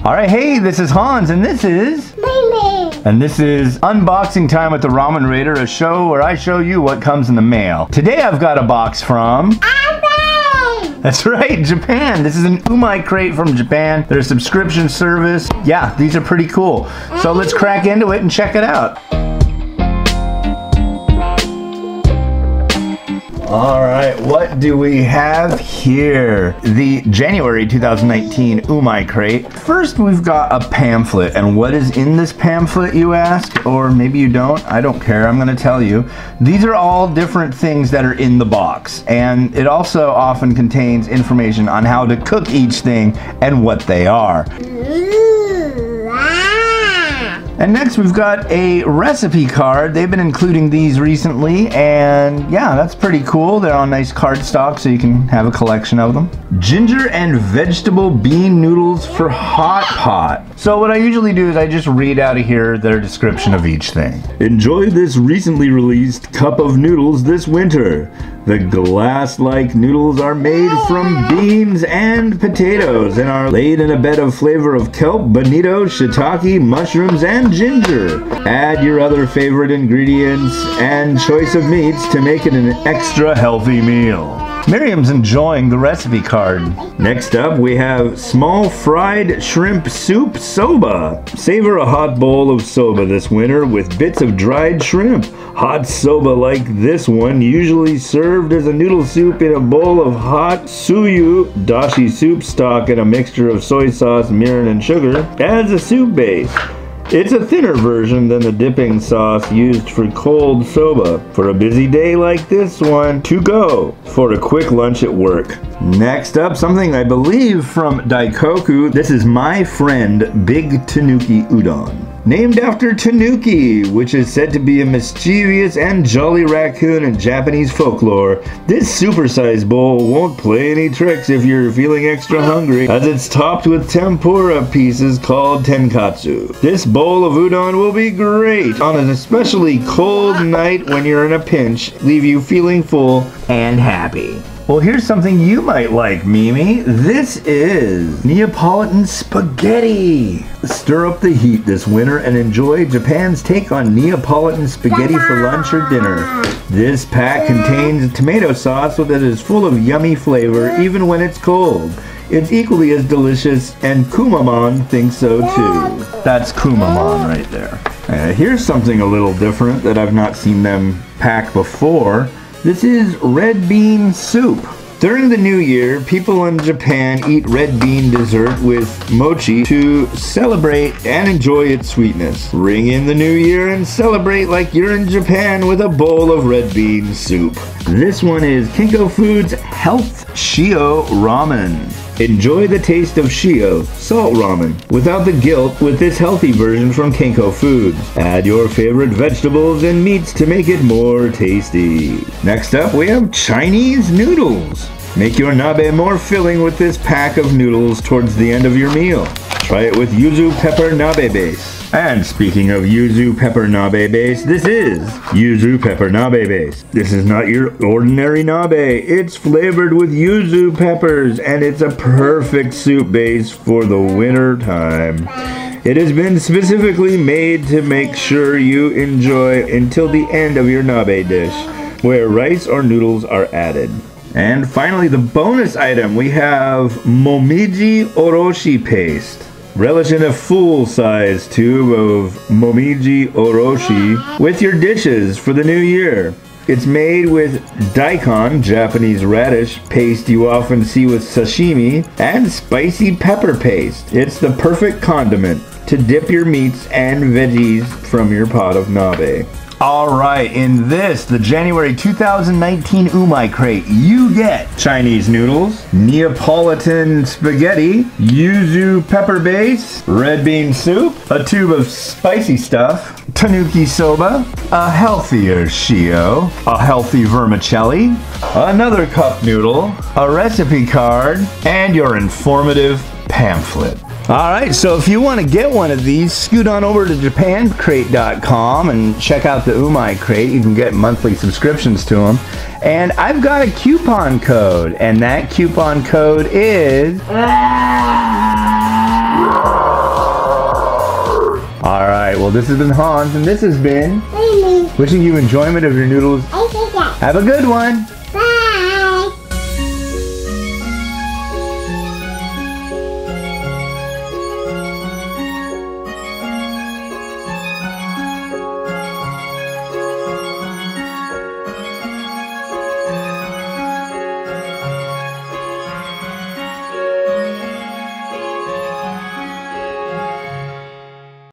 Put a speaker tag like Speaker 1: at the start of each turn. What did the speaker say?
Speaker 1: Alright, hey, this is Hans, and this is...
Speaker 2: Ramen.
Speaker 1: And this is Unboxing Time with the Ramen Raider, a show where I show you what comes in the mail. Today I've got a box from...
Speaker 2: Japan.
Speaker 1: That's right, Japan. This is an Umai crate from Japan. Their subscription service. Yeah, these are pretty cool. So let's crack into it and check it out. Alright, what do we have here? The January 2019 Umai crate. First, we've got a pamphlet. And what is in this pamphlet, you ask? Or maybe you don't. I don't care. I'm going to tell you. These are all different things that are in the box. And it also often contains information on how to cook each thing and what they are. And next we've got a recipe card. They've been including these recently, and yeah, that's pretty cool. They're on nice cardstock, so you can have a collection of them. Ginger and vegetable bean noodles for hot pot. So what I usually do is I just read out of here their description of each thing. Enjoy this recently released cup of noodles this winter. The glass-like noodles are made from beans and potatoes and are laid in a bed of flavor of kelp, bonito, shiitake, mushrooms, and ginger. Add your other favorite ingredients and choice of meats to make it an extra healthy meal. Miriam's enjoying the recipe card. Next up, we have small fried shrimp soup soba. Savor a hot bowl of soba this winter with bits of dried shrimp. Hot soba like this one, usually served as a noodle soup in a bowl of hot suyu dashi soup stock and a mixture of soy sauce, mirin, and sugar as a soup base. It's a thinner version than the dipping sauce used for cold soba. For a busy day like this one, to go for a quick lunch at work. Next up, something I believe from Daikoku. This is My Friend Big Tanuki Udon. Named after Tanuki, which is said to be a mischievous and jolly raccoon in Japanese folklore, this supersized bowl won't play any tricks if you're feeling extra hungry, as it's topped with tempura pieces called tenkatsu. This bowl of udon will be great on an especially cold night when you're in a pinch, leave you feeling full and happy. Well, here's something you might like, Mimi. This is Neapolitan Spaghetti. Stir up the heat this winter and enjoy Japan's take on Neapolitan spaghetti for lunch or dinner. This pack contains tomato sauce that is full of yummy flavor even when it's cold. It's equally as delicious, and Kumamon thinks so too. That's Kumamon right there. Here's something a little different that I've not seen them pack before. This is red bean soup. During the new year, people in Japan eat red bean dessert with mochi to celebrate and enjoy its sweetness. Ring in the new year and celebrate like you're in Japan with a bowl of red bean soup. This one is Kenko Foods Health Shio Ramen. Enjoy the taste of shio, salt ramen, without the guilt with this healthy version from Kenko Foods. Add your favorite vegetables and meats to make it more tasty. Next up, we have Chinese noodles. Make your nabe more filling with this pack of noodles towards the end of your meal. Try it with yuzu pepper nabe base. And speaking of yuzu pepper nabe base, this is yuzu pepper nabe base. This is not your ordinary nabe. It's flavored with yuzu peppers, and it's a perfect soup base for the winter time. It has been specifically made to make sure you enjoy until the end of your nabe dish, where rice or noodles are added. And finally, the bonus item, we have momiji oroshi paste. Relish in a full-size tube of momiji oroshi with your dishes for the new year. It's made with daikon, Japanese radish, paste you often see with sashimi, and spicy pepper paste. It's the perfect condiment to dip your meats and veggies from your pot of nabe. Alright, in this, the January 2019 Umai crate, you get Chinese noodles, Neapolitan spaghetti, yuzu pepper base, red bean soup, a tube of spicy stuff, tanuki soba, a healthier shio, a healthy vermicelli, another cup noodle, a recipe card, and your informative pamphlet. Alright, so if you want to get one of these, scoot on over to japancrate.com and check out the Umai crate. You can get monthly subscriptions to them. And I've got a coupon code, and that coupon code is... right, well this has been Hans and this has been
Speaker 2: Amy.
Speaker 1: wishing you enjoyment of your noodles.
Speaker 2: I think that.
Speaker 1: Have a good one.